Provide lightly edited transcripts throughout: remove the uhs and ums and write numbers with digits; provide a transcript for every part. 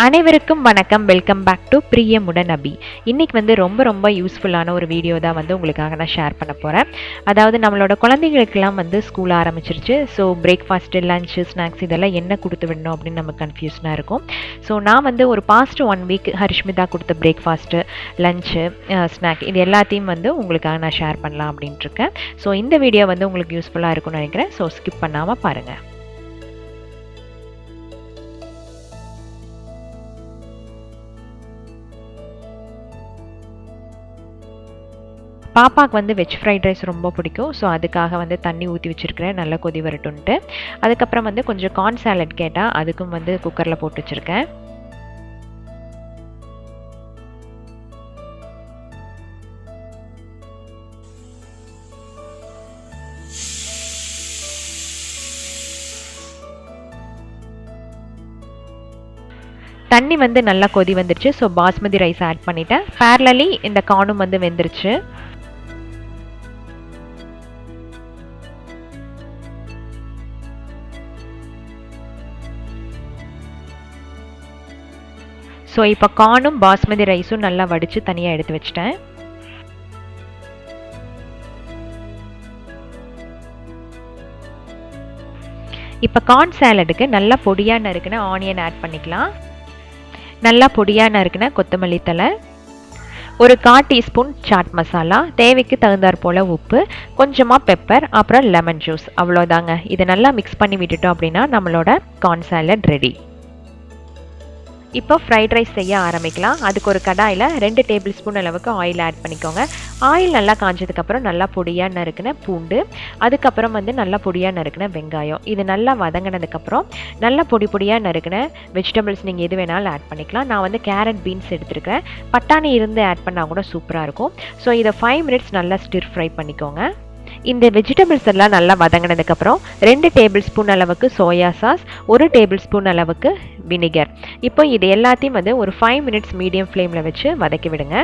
அனைவருக்கும் வணக்கம். Welcome back to பிரியமுடனபி. இன்றைக்கி வந்து ரொம்ப யூஸ்ஃபுல்லான ஒரு வீடியோ தான் வந்து உங்களுக்காக நான் ஷேர் பண்ண போகிறேன். அதாவது நம்மளோட குழந்தைகளுக்கெல்லாம் வந்து ஸ்கூல் ஆரம்பிச்சிருச்சு. ஸோ பிரேக்ஃபாஸ்ட்டு, லஞ்சு, ஸ்நாக்ஸ் இதெல்லாம் என்ன கொடுத்து விடணும் அப்படின்னு நம்ம கன்ஃபியூஷனாக இருக்கும். ஸோ நான் வந்து ஒரு பாஸ்ட் 1 வீக் ஹரிஷ்மிதா கொடுத்த பிரேக்ஃபாஸ்ட்டு, லஞ்சு, ஸ்நாக் இது எல்லாத்தையும் வந்து உங்களுக்காக நான் ஷேர் பண்ணலாம் அப்படின்ட்டுருக்கேன். ஸோ இந்த வீடியோ வந்து உங்களுக்கு யூஸ்ஃபுல்லாக இருக்கும்னு நினைக்கிறேன். ஸோ ஸ்கிப் பண்ணாமல் பாருங்கள். பாப்பாவுக்கு வந்து வெஜ் ஃப்ரைட் ரைஸ் ரொம்ப பிடிக்கும். ஸோ அதுக்காக வந்து தண்ணி ஊற்றி வச்சுருக்கிறேன், நல்லா கொதி வரட்டுன்ட்டு. அதுக்கப்புறம் வந்து கொஞ்சம் கார்ன் சாலட் கேட்டால் அதுக்கும் வந்து குக்கரில் போட்டு வச்சுருக்கேன். தண்ணி வந்து நல்லா கொதி வந்துருச்சு. ஸோ பாஸ்மதி ரைஸ் ஆட் பண்ணிவிட்டேன். பேரலி இந்த கார்னும் வந்து வெந்துருச்சு. ஸோ இப்போ கார்னும் பாஸ்மதி ரைஸும் நல்லா வடித்து தனியாக எடுத்து வச்சிட்டேன். இப்போ கார்ன் சாலடுக்கு நல்லா பொடியாக நறுக்கின ஆனியன் ஆட் பண்ணிக்கலாம். நல்லா பொடியாக நறுக்கின கொத்தமல்லி தழை, ஒரு 1/4 டீஸ்பூன் சாட் மசாலா, தேவைக்கு தகுந்தாற் போல் உப்பு, கொஞ்சமாக பெப்பர், அப்புறம் லெமன் ஜூஸ். அவ்வளோதாங்க. இதை நல்லா மிக்ஸ் பண்ணி விட்டுட்டோம் அப்படின்னா நம்மளோட கார்ன் சாலட் ரெடி. இப்போ ஃப்ரைட் ரைஸ் செய்ய ஆரம்பிக்கலாம். அதுக்கு ஒரு கடாயில் 2 டேபிள் ஸ்பூன் அளவுக்கு ஆயில் ஆட் பண்ணிக்கோங்க. ஆயில் நல்லா காஞ்சதுக்கப்புறம் நல்லா பொடியாக நறுக்கின பூண்டு, அதுக்கப்புறம் வந்து நல்லா பொடியாக நறுக்கின வெங்காயம், இது நல்லா வதங்கினதுக்கப்புறம் நல்லா பொடியாக நறுக்கின வெஜிடபிள்ஸ் நீங்கள் எது வேணாலும் ஆட் பண்ணிக்கலாம். நான் வந்து கேரட், பீன்ஸ் எடுத்துருக்கேன். பட்டாணி இருந்து ஆட் பண்ணால் கூட சூப்பராக இருக்கும். ஸோ இதை 5 மினிட்ஸ் நல்லா ஸ்டிர் ஃப்ரை பண்ணிக்கோங்க. இந்த வெஜிடபிள்ஸ் எல்லாம் நல்லா வதங்கினதுக்கப்புறம் 2 டேபிள் ஸ்பூன் அளவுக்கு சோயா சாஸ், 1 டேபிள் ஸ்பூன் அளவுக்கு வினிகர். இப்போ இது எல்லாத்தையும் வந்து ஒரு 5 மினிட்ஸ் மீடியம் ஃப்ளேமில் வச்சு வதக்கி விடுங்க.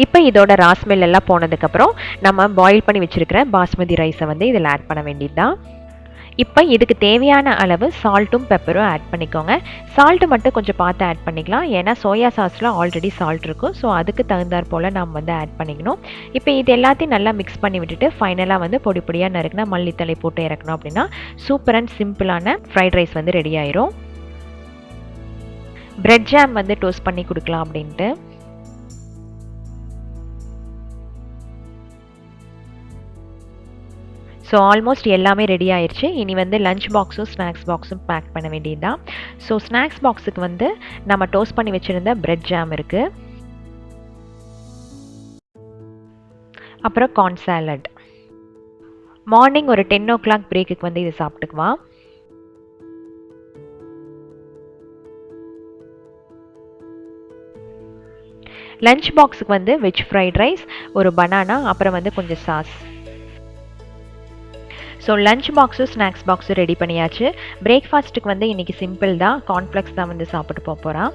இப்போ இதோட ராஸ்மெல் எல்லாம் போனதுக்கப்புறம் நம்ம பாயில் பண்ணி வச்சுருக்கிற பாஸ்மதி ரைஸை வந்து இதில் ஆட் பண்ண வேண்டியது தான். இப்போ இதுக்கு தேவையான அளவு சால்ட்டும் பெப்பரும் ஆட் பண்ணிக்கோங்க. சால்ட்டு மட்டும் கொஞ்சம் பார்த்து ஆட் பண்ணிக்கலாம், ஏன்னா சோயா சாஸில் ஆல்ரெடி சால்ட் இருக்கும். ஸோ அதுக்கு தகுந்தாற் போல் நம்ம வந்து ஆட் பண்ணிக்கணும். இப்போ இது எல்லாத்தையும் நல்லா மிக்ஸ் பண்ணி விட்டுட்டு ஃபைனலாக வந்து பொடியாக நறுக்கினா மல்லித்தலை போட்டு இறக்கணும் அப்படின்னா சூப்பர் அண்ட் சிம்பிளான ஃப்ரைட் ரைஸ் வந்து ரெடி ஆயிரும். பிரெட் ஜாம் வந்து டோஸ்ட் பண்ணி கொடுக்கலாம் அப்படின்ட்டு. ஸோ ஆல்மோஸ்ட் எல்லாமே ரெடி ஆயிடுச்சு. இனி வந்து லஞ்ச் பாக்ஸும் ஸ்நாக்ஸ் பாக்ஸும் பேக் பண்ண வேண்டியது தான். ஸோ ஸ்நாக்ஸ் பாக்ஸுக்கு வந்து நம்ம டோஸ்ட் பண்ணி வச்சுருந்த பிரெட் ஜாம் இருக்குது, அப்புறம் கார்ன் சாலட். மார்னிங் ஒரு 10 o'clock பிரேக்குக்கு வந்து இது சாப்பிட்டுக்குவான். லஞ்ச் பாக்ஸுக்கு வந்து வெஜ் ஃப்ரைட் ரைஸ், ஒரு பனானா, அப்புறம் வந்து கொஞ்சம் சாஸ். ஸோ லஞ்ச் பாக்ஸும் ஸ்நாக்ஸ் பாக்ஸும் ரெடி பண்ணியாச்சு. பிரேக்ஃபாஸ்ட்டுக்கு வந்து இன்றைக்கி சிம்பிள் தான், கார்ன்ஃப்ளெக்ஸ் தான் வந்து சாப்பிட்டு போகிறான்.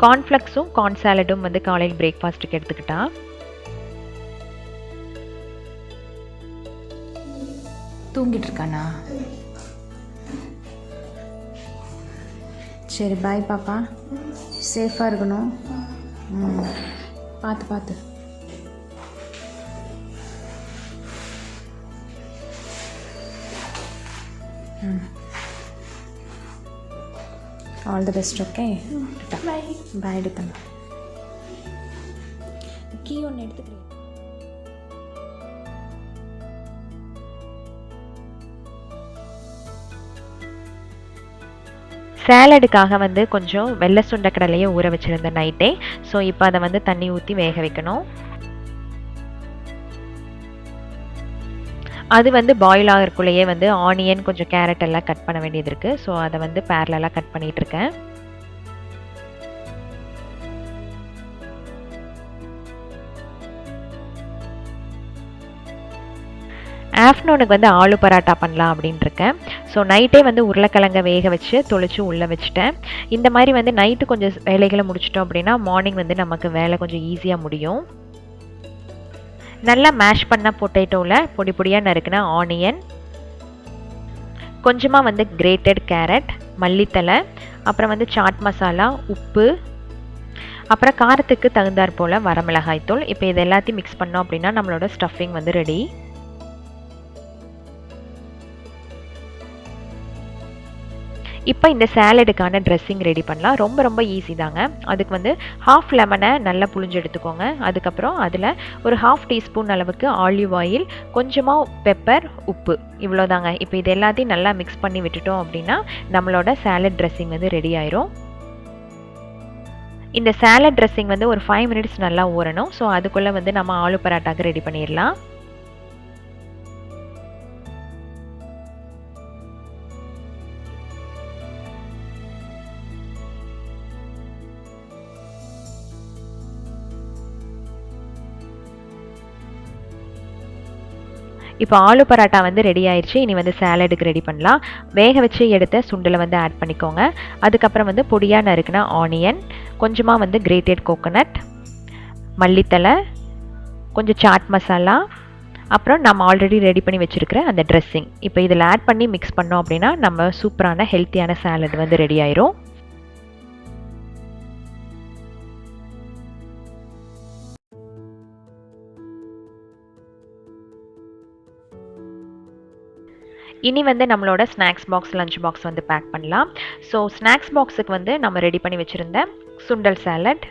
கார்ன்ஃப்ளெக்ஸும் கார்ன் சாலடும் வந்து காலையில் பிரேக்ஃபாஸ்ட்டுக்கு எடுத்துக்கிட்டான். தூங்கிட்டு இருக்கானா? சரி, பாய் பாப்பா, சேஃபாக இருக்கணும். பார்த்து ஆல் தி பெஸ்ட். ஓகே, பாய் பாய். எடுத்தாங்க கீ ஒன்று எடுத்துக்கிறேன். சேலடுக்காக வந்து கொஞ்சம் வெள்ளை சுண்டைக்கடலையை ஊற வச்சுருந்தேன் நைட்டே. ஸோ இப்போ அதை வந்து தண்ணி ஊற்றி வேக வைக்கணும். அது வந்து பாயில் ஆகிறக்குள்ளேயே வந்து ஆனியன், கொஞ்சம் கேரட் எல்லாம் கட் பண்ண வேண்டியது இருக்குது. ஸோ அதை வந்து பேரலாக கட் பண்ணிகிட்ருக்கேன். ஆஃப்டர்நூனுக்கு வந்து ஆலு பராட்டா பண்ணலாம் அப்படின்னு இருக்கேன். ஸோ நைட்டே வந்து உருளைக்கிழங்க வேக வச்சு தொளிச்சு உள்ளே வச்சுட்டேன். இந்த மாதிரி வந்து நைட்டு கொஞ்சம் வேலைகளை முடிச்சிட்டோம் அப்படின்னா மார்னிங் வந்து நமக்கு வேலை கொஞ்சம் ஈஸியாக முடியும். நல்லா மேஷ் பண்ண பொட்டேட்டோவில் பொடி பொடியாக நறுக்கின ஆனியன், கொஞ்சமாக வந்து கிரேட்டட் கேரட், மல்லித்தலை, அப்புறம் வந்து சாட் மசாலா, உப்பு, அப்புறம் காரத்துக்கு தகுந்தாற் போல் வரமிளகாய் தூள். இப்போ இது எல்லாத்தையும் மிக்ஸ் பண்ணோம் அப்படின்னா நம்மளோட ஸ்டஃபிங் வந்து ரெடி. இப்போ இந்த சாலடுக்கான ட்ரெஸ்ஸிங் ரெடி பண்ணலாம். ரொம்ப ரொம்ப ஈஸி தாங்க. அதுக்கு வந்து ஹாஃப் லெமனை நல்லா புழிஞ்சு எடுத்துக்கோங்க. அதுக்கப்புறம் அதில் ஒரு ஹாஃப் டீஸ்பூன் அளவுக்கு ஆலிவ் ஆயில், கொஞ்சமாக பெப்பர், உப்பு, இவ்வளோதாங்க. இப்போ இது எல்லாத்தையும் நல்லா மிக்ஸ் பண்ணி விட்டுட்டோம் அப்படின்னா நம்மளோட சாலட் ட்ரெஸ்ஸிங் வந்து ரெடி ஆயிரும். இந்த சாலட் ட்ரெஸ்ஸிங் வந்து ஒரு 5 மினிட்ஸ் நல்லா ஊறணும். ஸோ அதுக்குள்ளே வந்து நம்ம ஆலு பராட்டாக்கு ரெடி பண்ணிடலாம். இப்போ ஆலு பராட்டா வந்து ரெடி ஆயிடுச்சு. இனி வந்து சாலடுக்கு ரெடி பண்ணலாம். வேக வச்சு எடுத்த சுண்டலை வந்து ஆட் பண்ணிக்கோங்க. அதுக்கப்புறம் வந்து பொடியாக நறுக்கின ஆனியன், கொஞ்சமாக வந்து கிரேட்டட் கோகோனட், மல்லித்தலை, கொஞ்சம் சாட் மசாலா, அப்புறம் நம்ம ஆல்ரெடி ரெடி பண்ணி வச்சுருக்கிற அந்த ட்ரெஸ்ஸிங் இப்போ இதில் ஆட் பண்ணி மிக்ஸ் பண்ணோம் அப்படின்னா நம்ம சூப்பரான ஹெல்த்தியான சாலட் வந்து ரெடி ஆயிரும். இனி வந்து நம்மளோட ஸ்நாக்ஸ் பாக்ஸ், லஞ்ச் பாக்ஸ் வந்து பேக் பண்ணலாம். ஸோ ஸ்நாக்ஸ் பாக்ஸுக்கு வந்து நம்ம ரெடி பண்ணி வச்சுருந்த சுண்டல் சாலட்,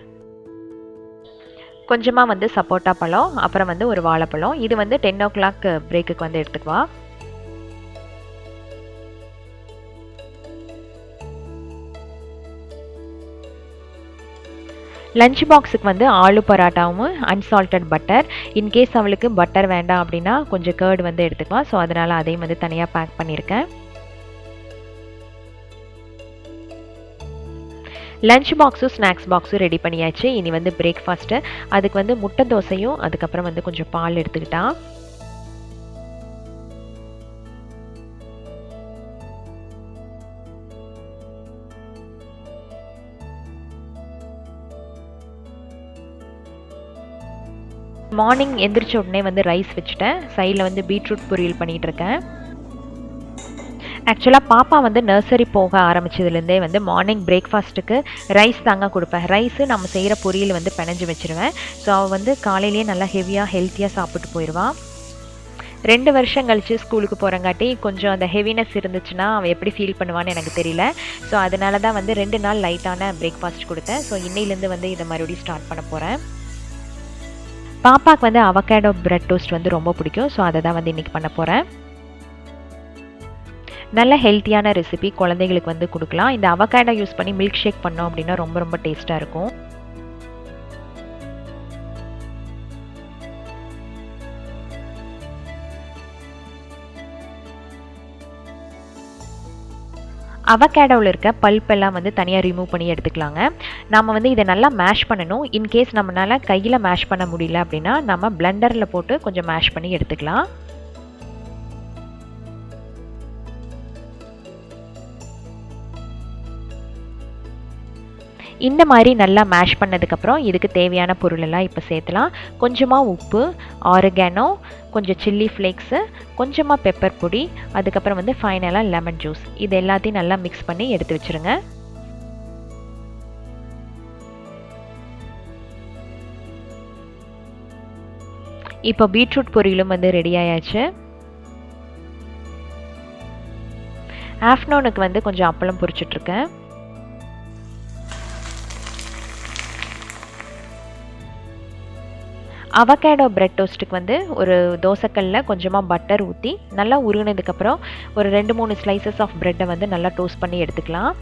கொஞ்சமாக வந்து சப்போட்டா பழம், அப்புறம் வந்து ஒரு வாழைப்பழம். இது வந்து 10 o'clock பிரேக்குக்கு வந்து எடுத்துக்குவா. லஞ்ச் பாக்ஸுக்கு வந்து ஆலு பராட்டாவும் அன்சால்டட் பட்டர். இன்கேஸ் அவளுக்கு பட்டர் வேண்டாம் அப்படின்னா கொஞ்சம் கர்டு வந்து எடுத்துக்குவா. ஸோ அதனால் அதையும் வந்து தனியாக பேக் பண்ணியிருக்கேன். லஞ்ச் பாக்ஸும் ஸ்நாக்ஸ் பாக்ஸும் ரெடி பண்ணியாச்சு. இனி வந்து பிரேக்ஃபாஸ்ட்டு. அதுக்கு வந்து முட்டை தோசையும் அதுக்கப்புறம் வந்து கொஞ்சம் பால் எடுத்துக்கிட்டா. மார்னிங் எந்திரிச்ச உடனே வந்து ரைஸ் வச்சுட்டேன். சைடில் வந்து பீட்ரூட் பொரியல் பண்ணிகிட்ருக்கேன். ஆக்சுவலாக பாப்பா வந்து நர்சரி போக ஆரம்பித்ததுலேருந்தே வந்து மார்னிங் பிரேக்ஃபாஸ்ட்டுக்கு ரைஸ் தாங்க கொடுப்பேன். ரைஸு நம்ம செய்கிற பொரியல் வந்து பிணைஞ்சு வச்சுருவேன். ஸோ அவள் வந்து காலையிலேயே நல்லா ஹெவியாக ஹெல்த்தியாக சாப்பிட்டு போயிடுவாள். 2 வருஷம் கழித்து ஸ்கூலுக்கு போகிறங்காட்டி கொஞ்சம் அந்த ஹெவினஸ் இருந்துச்சுன்னா அவள் எப்படி ஃபீல் பண்ணுவான்னு எனக்கு தெரியல. ஸோ அதனால தான் வந்து 2 நாள் லைட்டான பிரேக்ஃபாஸ்ட் கொடுத்தேன். ஸோ இன்னையிலேருந்து வந்து இதை மறுபடியும் ஸ்டார்ட் பண்ண போகிறேன். பாப்பாவுக்கு வந்து அவகேடோ பிரெட் டோஸ்ட் வந்து ரொம்ப பிடிக்கும். ஸோ அதை தான் வந்து இன்றைக்கி பண்ண போகிறேன். நல்ல ஹெல்த்தியான ரெசிபி, குழந்தைகளுக்கு வந்து கொடுக்கலாம். இந்த அவகேடோ யூஸ் பண்ணி மில்க் ஷேக் பண்ணோம் அப்படின்னா ரொம்ப ரொம்ப டேஸ்ட்டாக இருக்கும். அவகேடோவில் இருக்க பல்பெல்லாம் வந்து தனியாக ரிமூவ் பண்ணி எடுத்துக்கலாங்க. நம்ம வந்து இதை நல்லா மேஷ் பண்ணணும். இன்கேஸ் நம்மளால் கையில் மேஷ் பண்ண முடியல அப்படின்னா நம்ம பிளெண்டரில் போட்டு கொஞ்சம் மேஷ் பண்ணி எடுத்துக்கலாம். இந்த மாதிரி நல்லா மேஷ் பண்ணதுக்கப்புறம் இதுக்கு தேவையான பொருளெல்லாம் இப்போ சேர்த்துலாம். கொஞ்சமாக உப்பு, ஆரிகானோ, கொஞ்சம் சில்லி ஃப்ளேக்ஸு, கொஞ்சமாக பெப்பர் பொடி, அதுக்கப்புறம் வந்து ஃபைனலாக லெமன் ஜூஸ். இது எல்லாத்தையும் நல்லா மிக்ஸ் பண்ணி எடுத்து வச்சுருங்க. இப்போ பீட்ரூட் பொரியலும் வந்து ரெடி ஆயாச்சு. ஆஃப்டர்நூனுக்கு வந்து கொஞ்சம் அப்பளம் பொரிச்சிட்ருக்கேன். அவகேடோ பிரெட் டோஸ்ட்டுக்கு வந்து ஒரு தோசைக்கல்லில் கொஞ்சமாக பட்டர் ஊற்றி நல்லா உருகினதுக்கப்புறம் ஒரு 2-3 ஸ்லைசஸ் ஆஃப் ப்ரெட்டை வந்து நல்லா டோஸ்ட் பண்ணி எடுத்துக்கலாம்.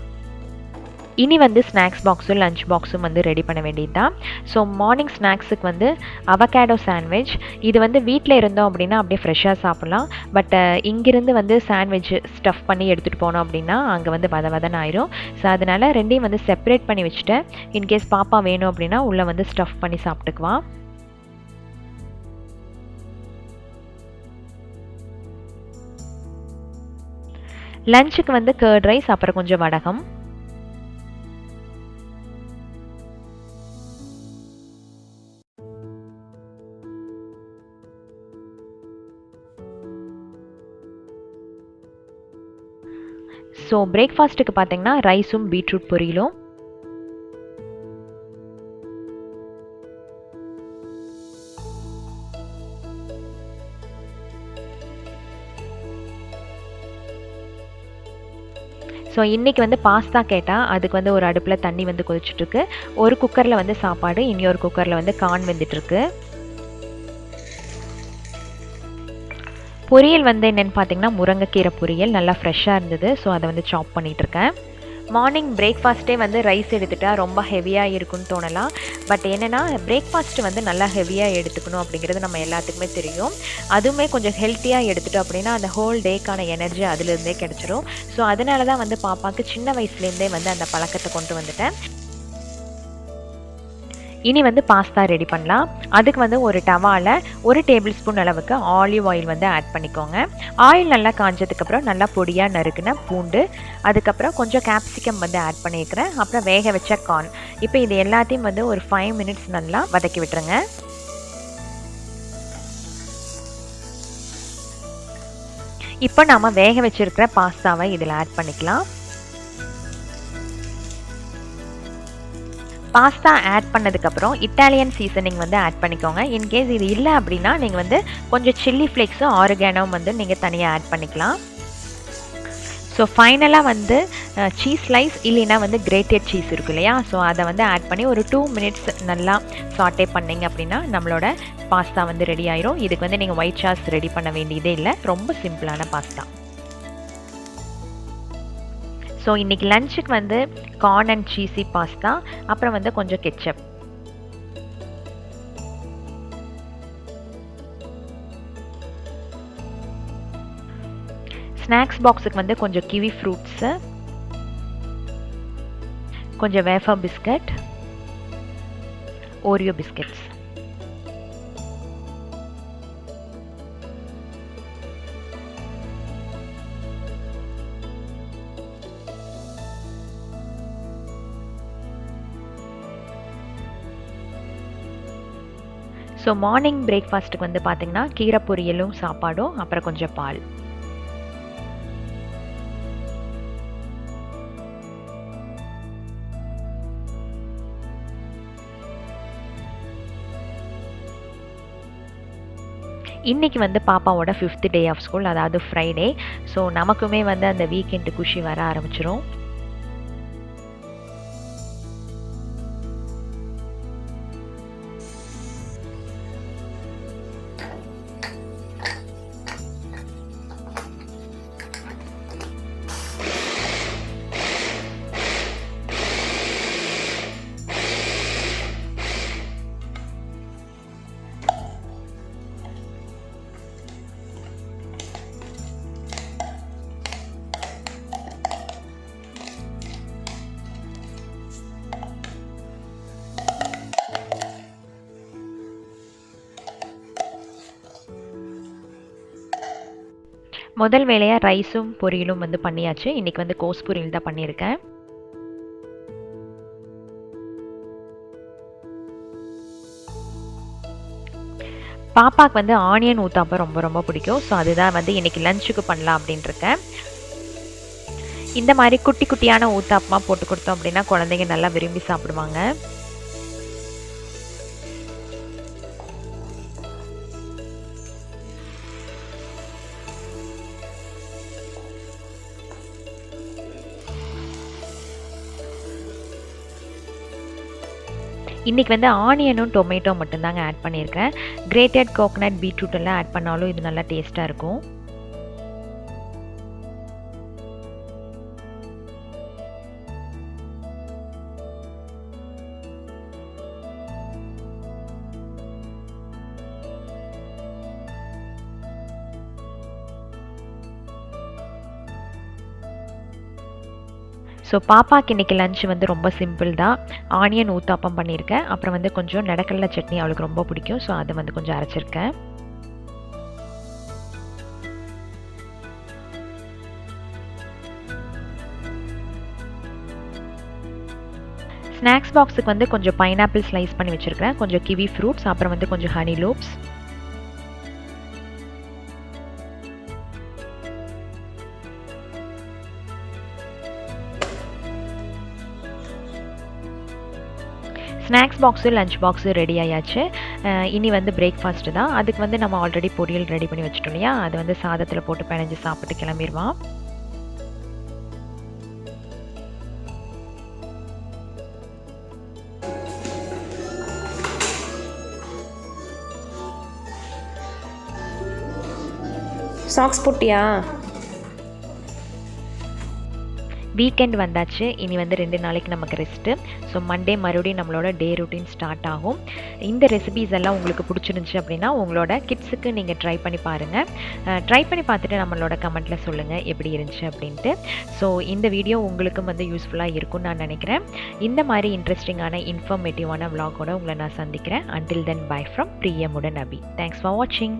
இனி வந்து ஸ்நாக்ஸ் பாக்ஸும் லஞ்ச் பாக்ஸும் வந்து ரெடி பண்ண வேண்டியது தான். ஸோ மார்னிங் ஸ்நாக்ஸுக்கு வந்து அவகேடோ சாண்ட்விச். இது வந்து வீட்டில் இருந்தோம் அப்படின்னா அப்படியே ஃப்ரெஷ்ஷாக சாப்பிட்லாம். பட் இங்கிருந்து வந்து சாண்ட்விச் ஸ்டஃப் பண்ணி எடுத்துகிட்டு போனோம் அப்படின்னா அங்கே வந்து வதன்னு ஆயிரும். ஸோ அதனால் ரெண்டையும் வந்து செப்பரேட் பண்ணி வச்சுட்டேன். இன்கேஸ் பாப்பா வேணும் அப்படின்னா உள்ளே வந்து ஸ்டஃப் பண்ணி சாப்பிட்டுக்குவான். லஞ்சுக்கு வந்து கர்ட் ரைஸ், அப்புறம் கொஞ்சம் வடகம். ஸோ பிரேக்ஃபாஸ்ட்டுக்கு பார்த்தீங்கன்னா ரைஸும் பீட்ரூட் பொரியலும். ஸோ இன்றைக்கி வந்து பாஸ்தா கேட்டால் அதுக்கு வந்து ஒரு அடுப்பில் தண்ணி வந்து கொதிச்சுட்ருக்கு. ஒரு குக்கரில் வந்து சாப்பாடு, இன்னொரு குக்கரில் வந்து கார்ன் வெந்துட்டுருக்கு. பொரியல் வந்து என்னென்னு பார்த்தீங்கன்னா முருங்கைக்கீரை பொரியல் நல்லா ஃப்ரெஷ்ஷாக இருந்தது. ஸோ அதை வந்து சாப் பண்ணிகிட்ருக்கேன். மார்னிங் பிரேக்ஃபாஸ்ட்டே வந்து ரைஸ் எடுத்துட்டால் ரொம்ப ஹெவியாக இருக்குன்னு தோணலாம். பட் என்னென்னா பிரேக்ஃபாஸ்ட்டு வந்து நல்லா ஹெவியாக எடுத்துக்கணும் அப்படிங்கிறது நம்ம எல்லாத்துக்குமே தெரியும். அதுவுமே கொஞ்சம் ஹெல்த்தியாக எடுத்துட்டோம் அப்படின்னா அந்த ஹோல் டேக்கான எனர்ஜி அதுலேருந்தே கிடச்சிரும். ஸோ அதனால தான் வந்து பாப்பாவுக்கு சின்ன வயசுலேருந்தே வந்து அந்த பழக்கத்தை கொண்டு வந்துட்டேன். இனி வந்து பாஸ்தா ரெடி பண்ணலாம். அதுக்கு வந்து ஒரு டவாவில் 1 டேபிள் ஸ்பூன் அளவுக்கு ஆலிவ் ஆயில் வந்து ஆட் பண்ணிக்கோங்க. ஆயில் நல்லா காஞ்சதுக்கப்புறம் நல்லா பொடியாக நறுக்குன பூண்டு, அதுக்கப்புறம் கொஞ்சம் கேப்சிகம் வந்து ஆட் பண்ணியிருக்கிறேன். அப்புறம் வேக வச்ச கார்ன். இப்போ இது எல்லாத்தையும் வந்து ஒரு 5 மினிட்ஸ் நல்லா வதக்கி விட்டுருங்க. இப்போ நாம் வேக வச்சுருக்கிற பாஸ்தாவை இதில் ஆட் பண்ணிக்கலாம். பாஸ்தா ஆட் பண்ணதுக்கப்புறம் இட்டாலியன் சீசனிங் வந்து ஆட் பண்ணிக்கோங்க. இன்கேஸ் இது இல்லை அப்படின்னா நீங்கள் வந்து கொஞ்சம் சில்லி ஃப்ளேக்ஸும் ஆரிகானோவும் வந்து நீங்கள் தனியாக ஆட் பண்ணிக்கலாம். ஸோ ஃபைனலாக வந்து சீஸ் ஸ்லைஸ் இல்லைன்னா வந்து கிரேட்டட் சீஸ் இருக்கு இல்லையா, ஸோ அதை வந்து ஆட் பண்ணி ஒரு 2 மினிட்ஸ் நல்லா சாட்டே பண்ணிங்க அப்படின்னா நம்மளோட பாஸ்தா வந்து ரெடி ஆயிரும். இதுக்கு வந்து நீங்கள் ஒயிட் சாஸ் ரெடி பண்ண வேண்டியதே இல்லை, ரொம்ப சிம்பிளான பாஸ்தா. ஸோ இன்றைக்கி லஞ்சுக்கு வந்து கார்ன் அண்ட் சீஸி பாஸ்தா, அப்புறம் வந்து கொஞ்சம் கெச்சப். ஸ்நாக்ஸ் பாக்ஸுக்கு வந்து கொஞ்சம் கிவி ஃப்ரூட்ஸு, கொஞ்சம் wafer biscuit, Oreo biscuits. So morning பிரேக்ஃபாஸ்ட்டுக்கு வந்து பார்த்திங்கன்னா கீரை பொரியலும் சாப்பாடும், அப்புறம் கொஞ்சம் பால். இன்றைக்கி வந்து பாப்பாவோட 5th டே ஆஃப் ஸ்கூல், அதாவது ஃப்ரைடே. ஸோ நமக்குமே வந்து அந்த வீக்கெண்டு குஷி வர ஆரம்பிச்சிரும். முதல் வேலையாக ரைஸும் பொரியலும் வந்து பண்ணியாச்சு. இன்றைக்கி வந்து கோஸ் பொரியல் தான் பண்ணியிருக்கேன். பாப்பாவுக்கு வந்து ஆனியன் ஊத்தாப்பம் ரொம்ப ரொம்ப பிடிக்கும். ஸோ அதுதான் வந்து இன்றைக்கி லஞ்சுக்கு பண்ணலாம் அப்படின்ட்டுருக்கேன். இந்த மாதிரி குட்டி குட்டியான ஊத்தாப்பமாக போட்டு கொடுத்தோம் அப்படின்னா குழந்தைங்க நல்லா விரும்பி சாப்பிடுவாங்க. இன்றைக்கி வந்து ஆனியனும் டொமேட்டோ மட்டும்தாங்க ஆட் பண்ணியிருக்கேன். கிரேட்டட் கோகனட் பீட்ரூட் எல்லாம் ஆட் பண்ணாலும் இது நல்லா டேஸ்ட்டாக இருக்கும். ஸோ பாப்பாக்கு இன்றைக்கி லஞ்ச் வந்து ரொம்ப சிம்பிள் தான். ஆனியன் ஊத்தாப்பம் பண்ணியிருக்கேன். அப்புறம் வந்து கொஞ்சம் நடக்கடலை சட்னி அவளுக்கு ரொம்ப பிடிக்கும். ஸோ அதை வந்து கொஞ்சம் அரைச்சிருக்கேன். ஸ்நாக்ஸ் பாக்ஸுக்கு வந்து கொஞ்சம் பைனாப்பிள் ஸ்லைஸ் பண்ணி வச்சுருக்கிறேன், கொஞ்சம் கிவி ஃப்ரூட்ஸ், அப்புறம் வந்து கொஞ்சம் honey loops. Snacks box lunch box ready ஆயாச்சு. இனி வந்து பிரேக்ஃபாஸ்ட்டு தான். அதுக்கு வந்து நம்ம ஆல்ரெடி பொரியல் ரெடி பண்ணி வச்சுட்டோம் இல்லையா, அது வந்து சாதத்தில் போட்டு பிணைஞ்சு சாப்பிட்டு கிளம்பிடுவான். சாக்ஸ் போட்டியா? வீக்கெண்ட் வந்தாச்சு, இனி வந்து 2 நாளைக்கு நமக்கு ரெஸ்ட்டு. ஸோ மண்டே மறுபடியும் நம்மளோட டே ரொட்டீன் ஸ்டார்ட் ஆகும். இந்த ரெசிபீஸ் எல்லாம் உங்களுக்கு பிடிச்சிருந்துச்சி அப்படின்னா உங்களோட கிட்ஸுக்கு நீங்கள் ட்ரை பண்ணி பாருங்கள். ட்ரை பண்ணி பார்த்துட்டு நம்மளோட கமெண்ட்டில் சொல்லுங்கள் எப்படி இருந்துச்சு அப்படின்ட்டு. ஸோ இந்த வீடியோ உங்களுக்கும் வந்து யூஸ்ஃபுல்லாக இருக்கும்னு நான் நினைக்கிறேன். இந்த மாதிரி இன்ட்ரெஸ்டிங்கான இன்ஃபர்மேட்டிவான விலாகோட உங்களை நான் சந்திக்கிறேன். Until then, bye from Priyamudanabi. Thanks for watching.